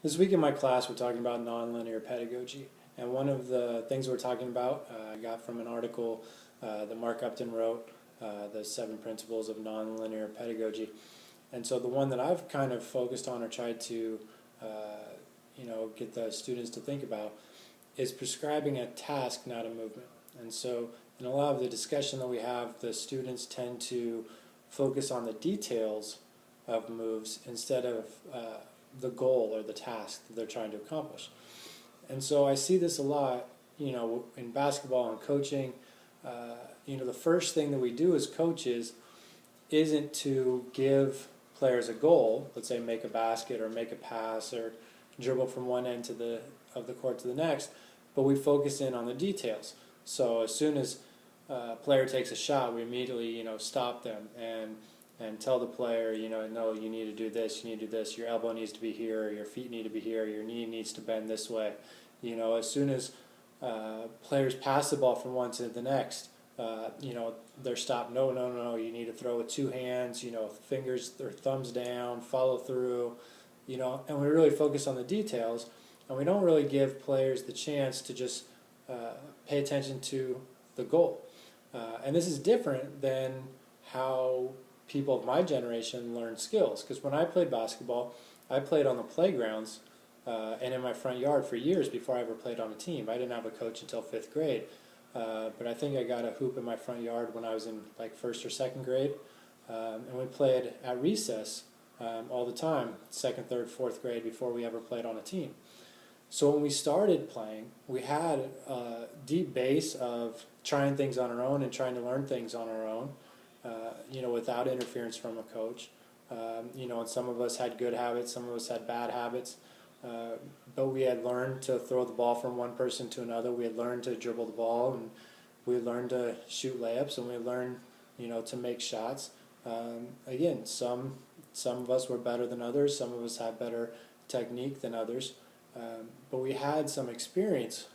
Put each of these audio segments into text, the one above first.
This week in my class, we're talking about nonlinear pedagogy. And one of the things we're talking about, I got from an article that Mark Upton wrote, The 7 Principles of Nonlinear Pedagogy. And so the one that I've kind of focused on or tried to get the students to think about is prescribing a task, not a movement. And so in a lot of the discussion that we have, the students tend to focus on the details of moves instead of the goal or the task that they're trying to accomplish. And so I see this a lot, in basketball and coaching. The first thing that we do as coaches isn't to give players a goal, let's say make a basket or make a pass or dribble from one end of the court to the next, but we focus in on the details. So as soon as a player takes a shot, we immediately stop them and tell the player, no, you need to do this, you need to do this, your elbow needs to be here, your feet need to be here, your knee needs to bend this way. As soon as players pass the ball from one to the next, they're stopped. No, you need to throw with 2 hands, fingers or thumbs down, follow through, and we really focus on the details, and we don't really give players the chance to just pay attention to the goal. And this is different than how people of my generation learn skills, because when I played basketball, I played on the playgrounds and in my front yard for years before I ever played on a team. I didn't have a coach until 5th grade, but I think I got a hoop in my front yard when I was in like 1st or 2nd grade, and we played at recess all the time, 2nd, 3rd, 4th grade, before we ever played on a team. So when we started playing, we had a deep base of trying things on our own and trying to learn things on our own, without interference from a coach. And some of us had good habits, some of us had bad habits, but we had learned to throw the ball from one person to another. We had learned to dribble the ball, and we had learned to shoot layups, and we had learned, to make shots. Again, some of us were better than others, some of us had better technique than others, but we had some experience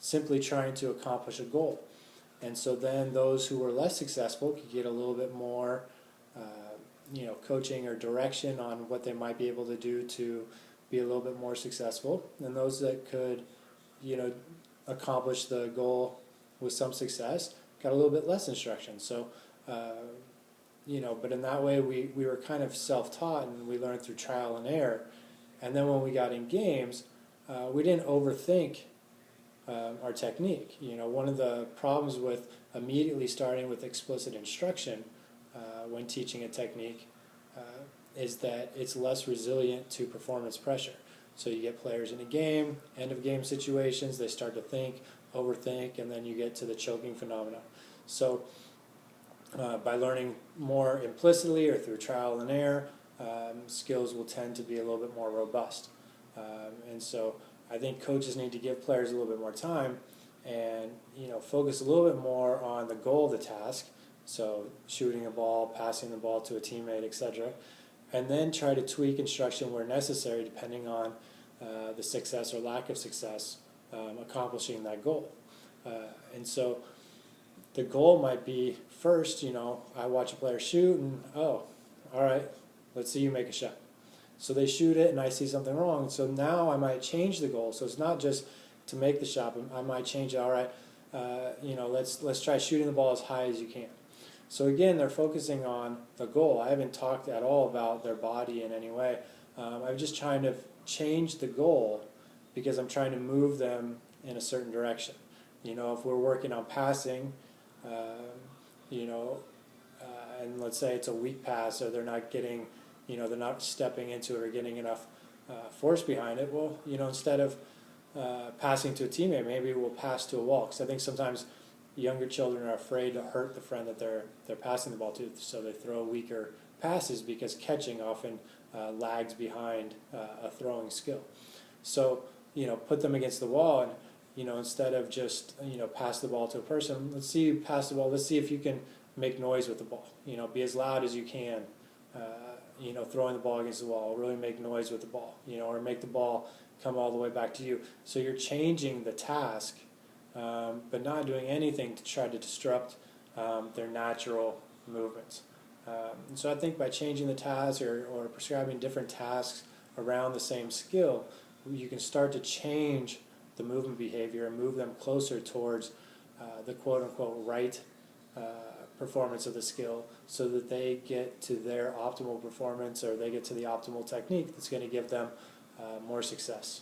simply trying to accomplish a goal. And so then those who were less successful could get a little bit more, coaching or direction on what they might be able to do to be a little bit more successful. And those that could, accomplish the goal with some success got a little bit less instruction. So, but in that way we were kind of self-taught, and we learned through trial and error. And then when we got in games, we didn't overthink our technique. One of the problems with immediately starting with explicit instruction when teaching a technique is that it's less resilient to performance pressure. So you get players in a game, end of game situations, they start to think, overthink, and then you get to the choking phenomenon. So by learning more implicitly or through trial and error, skills will tend to be a little bit more robust. And so I think coaches need to give players a little bit more time and focus a little bit more on the goal of the task, so shooting a ball, passing the ball to a teammate, etc., and then try to tweak instruction where necessary depending on the success or lack of success accomplishing that goal. And so the goal might be first, I watch a player shoot and, oh, all right, let's see you make a shot. So they shoot it and I see something wrong. So now I might change the goal. So it's not just to make the shot, but I might change it. All right, let's try shooting the ball as high as you can. So again, they're focusing on the goal. I haven't talked at all about their body in any way. I'm just trying to change the goal because I'm trying to move them in a certain direction. If we're working on passing, and let's say it's a weak pass, or they're not getting, they're not stepping into it or getting enough force behind it. Well, instead of passing to a teammate, maybe we'll pass to a wall. Because I think sometimes younger children are afraid to hurt the friend that they're passing the ball to, so they throw weaker passes because catching often lags behind a throwing skill. So put them against the wall, and instead of just pass the ball to a person, let's see you pass the ball. Let's see if you can make noise with the ball. Be as loud as you can. Throwing the ball against the wall, really make noise with the ball, or make the ball come all the way back to you. So you're changing the task, but not doing anything to try to disrupt their natural movements. So I think by changing the task or prescribing different tasks around the same skill, you can start to change the movement behavior and move them closer towards the quote-unquote right performance of the skill, so that they get to their optimal performance, or they get to the optimal technique that's going to give them more success.